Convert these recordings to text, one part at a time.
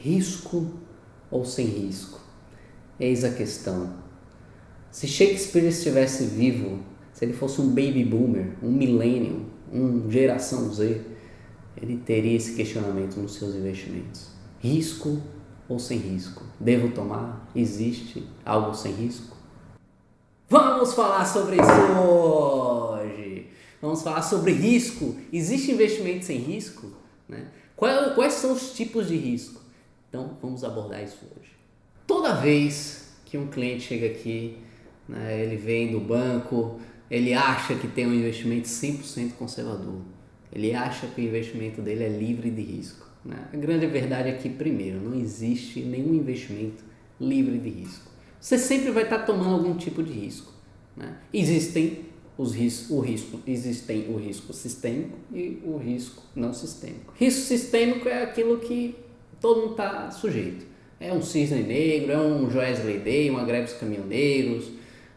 Risco ou sem risco? Eis a questão. Se Shakespeare estivesse vivo, se ele fosse um baby boomer, um millennial, um geração Z, ele teria esse questionamento nos seus investimentos. Risco ou sem risco? Devo tomar? Existe algo sem risco? Vamos falar sobre isso hoje! Vamos falar sobre risco. Existe investimento sem risco? Né? Quais são os tipos de risco? Então, vamos abordar isso hoje. Toda vez que um cliente chega aqui, né, ele vem do banco, ele acha que tem um investimento 100% conservador. Ele acha que o investimento dele é livre de risco. Né? A grande verdade é que, primeiro, não existe nenhum investimento livre de risco. Você sempre vai estar tomando algum tipo de risco. Né? Existem o risco sistêmico e o risco não sistêmico. Risco sistêmico é aquilo que todo mundo está sujeito. É um cisne negro, é um Joesley Day, uma greve dos caminhoneiros,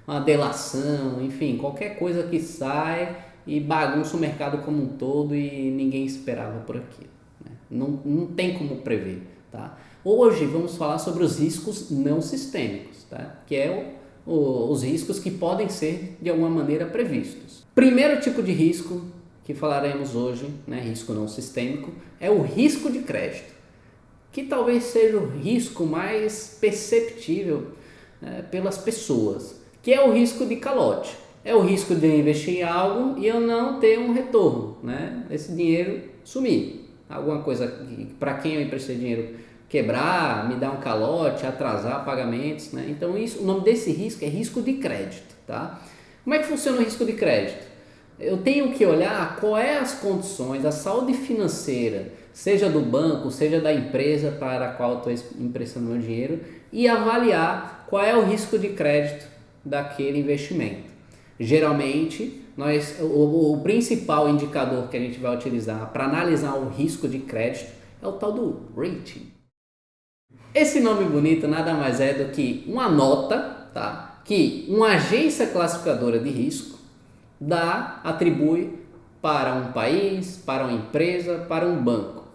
uma delação, enfim, qualquer coisa que sai e bagunça o mercado como um todo e ninguém esperava por aquilo. Né? Não tem como prever. Tá? Hoje vamos falar sobre os riscos não sistêmicos, tá? Que é os riscos que podem ser de alguma maneira previstos. Primeiro tipo de risco que falaremos hoje, né, risco não sistêmico, é o risco de crédito, que talvez seja o risco mais perceptível, né, pelas pessoas, que é o risco de calote. É o risco de eu investir em algo e eu não ter um retorno, né? Esse dinheiro sumir. Alguma coisa para quem eu emprestei dinheiro quebrar, me dar um calote, atrasar pagamentos, né? Então o nome desse risco é risco de crédito, tá? Como é que funciona o risco de crédito? Eu tenho que olhar quais as condições, a saúde financeira, seja do banco, seja da empresa para a qual eu estou emprestando meu dinheiro, e avaliar qual é o risco de crédito daquele investimento. Geralmente, o principal indicador que a gente vai utilizar para analisar o risco de crédito é o tal do rating. Esse nome bonito nada mais é do que uma nota, tá, que uma agência classificadora de risco atribui para um país, para uma empresa, para um banco.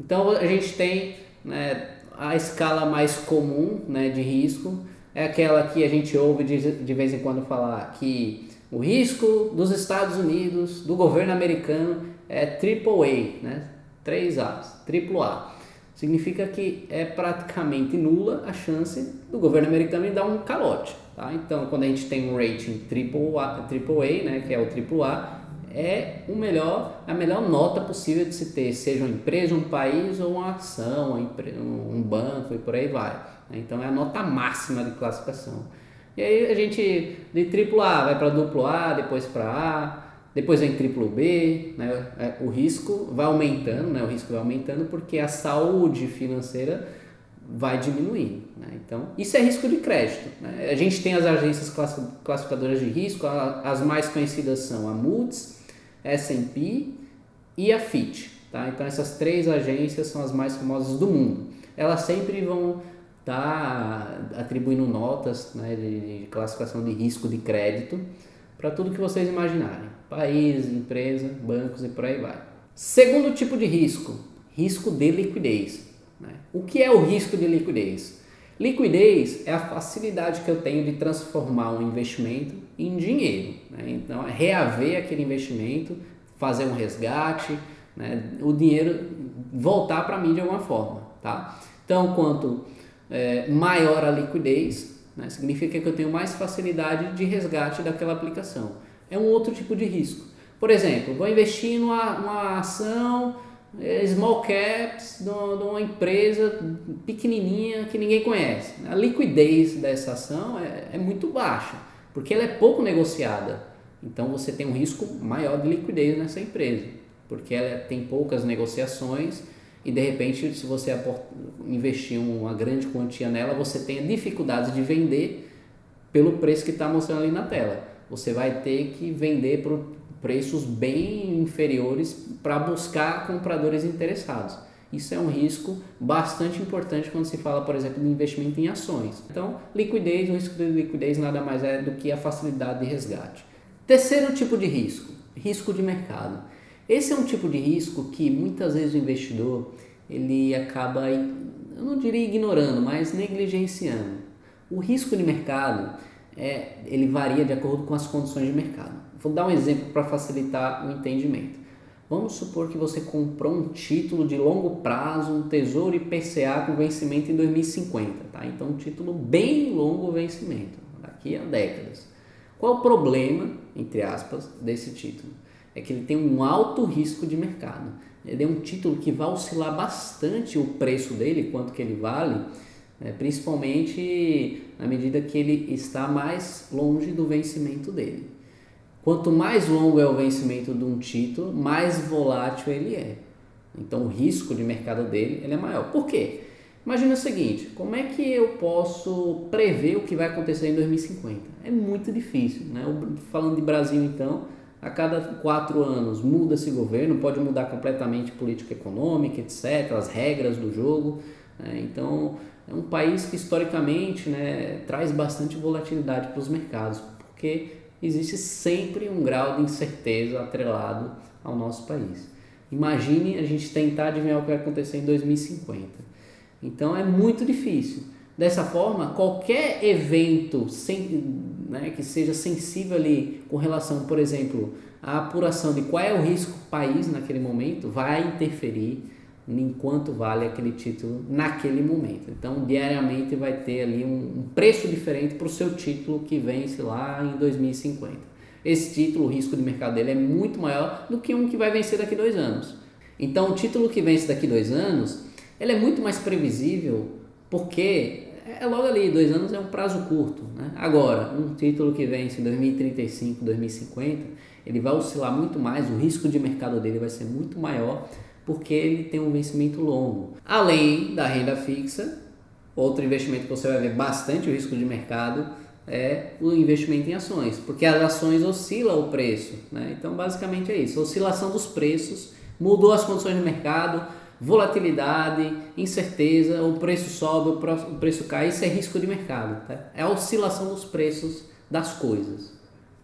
Então a gente tem, né, a escala mais comum, né, de risco é aquela que a gente ouve de vez em quando falar que o risco dos Estados Unidos, do governo americano é AAA, né, 3 A's, AAA. Significa que é praticamente nula a chance do governo americano me dar um calote. Tá? Então, quando a gente tem um rating AAA, né, que é o AAA, é a melhor nota possível de se ter, seja uma empresa, um país ou uma ação, um banco e por aí vai. Então, é a nota máxima de classificação. E aí a gente de AAA vai para AA, depois para A, depois vem triplo B, né? O risco vai aumentando, né? O risco vai aumentando porque a saúde financeira vai diminuindo, né? Então, isso é risco de crédito, né? A gente tem as agências classificadoras de risco, as mais conhecidas são a Moody's, S&P e a Fitch, tá? Então, essas 3 agências são as mais famosas do mundo. Elas sempre vão estar atribuindo notas, né, de classificação de risco de crédito para tudo que vocês imaginarem, país, empresa, bancos e por aí vai. Segundo tipo de risco, risco de liquidez. Né? O que é o risco de liquidez? Liquidez é a facilidade que eu tenho de transformar um investimento em dinheiro. Né? Então, é reaver aquele investimento, fazer um resgate, né? O dinheiro voltar para mim de alguma forma. Tá? Então, quanto maior a liquidez, né, significa que eu tenho mais facilidade de resgate daquela aplicação. É um outro tipo de risco. Por exemplo, vou investir numa ação small caps de uma empresa pequenininha que ninguém conhece. A liquidez dessa ação é muito baixa, porque ela é pouco negociada. Então você tem um risco maior de liquidez nessa empresa, porque ela tem poucas negociações e de repente, se você investir uma grande quantia nela, você tem dificuldades de vender pelo preço que está mostrando ali na tela. Você vai ter que vender por preços bem inferiores para buscar compradores interessados. Isso é um risco bastante importante quando se fala, por exemplo, de investimento em ações. Então, liquidez, o risco de liquidez nada mais é do que a facilidade de resgate. Terceiro tipo de risco, risco de mercado. Esse é um tipo de risco que muitas vezes o investidor ele acaba eu não diria ignorando, mas negligenciando. O risco de mercado, ele varia de acordo com as condições de mercado. Vou dar um exemplo para facilitar o entendimento. Vamos supor que você comprou um título de longo prazo, um Tesouro IPCA com vencimento em 2050, tá? Então um título bem longo vencimento, daqui a décadas. Qual o problema, entre aspas, desse título? É que ele tem um alto risco de mercado. Ele é um título que vai oscilar bastante o preço dele, quanto que ele vale, principalmente na medida que ele está mais longe do vencimento dele. Quanto mais longo é o vencimento de um título, mais volátil ele é. Então o risco de mercado dele ele é maior. Por quê? Imagina o seguinte, como é que eu posso prever o que vai acontecer em 2050? É muito difícil, né? Falando de Brasil então, a cada 4 anos muda-se governo, pode mudar completamente política econômica, etc., as regras do jogo, né? Então é um país que historicamente, né, traz bastante volatilidade para os mercados, porque existe sempre um grau de incerteza atrelado ao nosso país. Imagine a gente tentar adivinhar o que vai acontecer em 2050. Então é muito difícil. Dessa forma, qualquer evento que seja sensível ali com relação, por exemplo, à apuração de qual é o risco do país naquele momento, vai interferir em quanto vale aquele título naquele momento. Então, diariamente vai ter ali um preço diferente para o seu título que vence lá em 2050. Esse título, o risco de mercado dele é muito maior do que um que vai vencer daqui a 2 anos. Então, o título que vence daqui a 2 anos, ele é muito mais previsível porque logo ali, 2 anos é um prazo curto, né? Agora, um título que vence em 2035, 2050, ele vai oscilar muito mais, o risco de mercado dele vai ser muito maior porque ele tem um vencimento longo. Além da renda fixa, outro investimento que você vai ver bastante o risco de mercado é o investimento em ações, porque as ações oscilam o preço, né? Então basicamente é isso, oscilação dos preços, mudou as condições de mercado, volatilidade, incerteza, o preço sobe, o preço cai, isso é risco de mercado, tá? É a oscilação dos preços das coisas.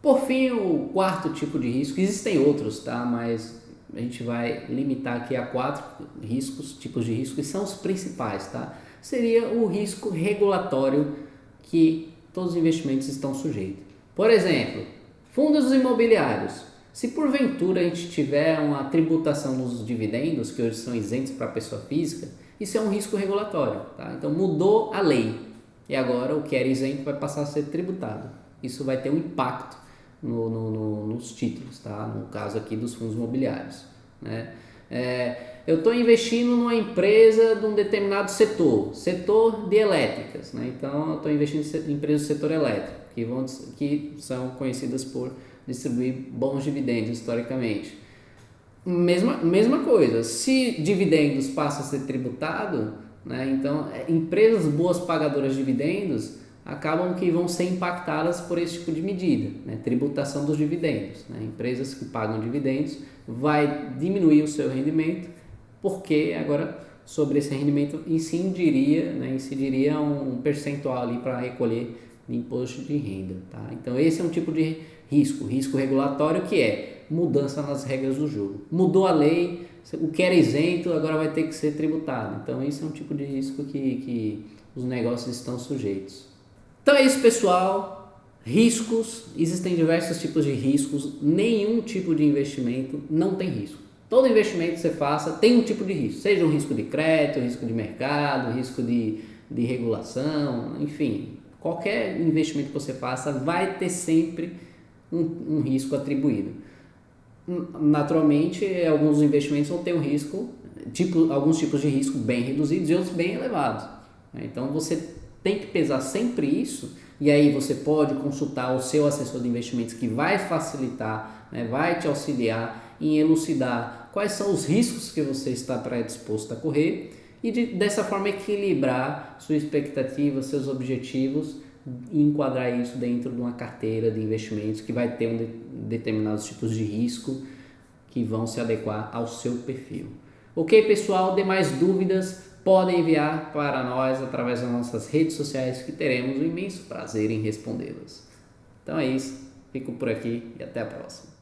Por fim, o quarto tipo de risco, existem outros, tá? Mas a gente vai limitar aqui a 4 tipos de risco, que são os principais, tá? Seria o risco regulatório que todos os investimentos estão sujeitos. Por exemplo, fundos imobiliários. Se porventura a gente tiver uma tributação nos dividendos, que hoje são isentos para a pessoa física, isso é um risco regulatório, tá? Então mudou a lei e agora o que era isento vai passar a ser tributado. Isso vai ter um impacto nos títulos, tá? No caso aqui dos fundos imobiliários, né? Eu estou investindo numa empresa de um determinado setor de elétricas, né? Então eu estou investindo em empresas do setor elétrico, que são conhecidas por distribuir bons dividendos historicamente. Mesma coisa, se dividendos passa a ser tributado, né? Então empresas boas pagadoras de dividendos acabam que vão ser impactadas por esse tipo de medida, né? Tributação dos dividendos, né? Empresas que pagam dividendos vai diminuir o seu rendimento, porque agora sobre esse rendimento incidiria um percentual ali para recolher de imposto de renda, tá? Então esse é um tipo de risco regulatório, que é mudança nas regras do jogo. Mudou a lei, o que era isento agora vai ter que ser tributado. Então isso é um tipo de risco que os negócios estão sujeitos. Então é isso, pessoal. Riscos, existem diversos tipos de riscos, nenhum tipo de investimento não tem risco. Todo investimento que você faça tem um tipo de risco, seja um risco de crédito, risco de mercado, risco de regulação, enfim, qualquer investimento que você faça vai ter sempre um risco atribuído. Naturalmente, alguns investimentos vão ter um risco, alguns tipos de risco bem reduzidos e outros bem elevados. Então você tem que pesar sempre isso, e aí você pode consultar o seu assessor de investimentos, que vai facilitar, né, vai te auxiliar em elucidar quais são os riscos que você está predisposto a correr e dessa forma equilibrar sua expectativa, seus objetivos e enquadrar isso dentro de uma carteira de investimentos que vai ter determinados tipos de risco que vão se adequar ao seu perfil. Ok, pessoal? Demais dúvidas podem enviar para nós através das nossas redes sociais, que teremos um imenso prazer em respondê-las. Então é isso, fico por aqui e até a próxima.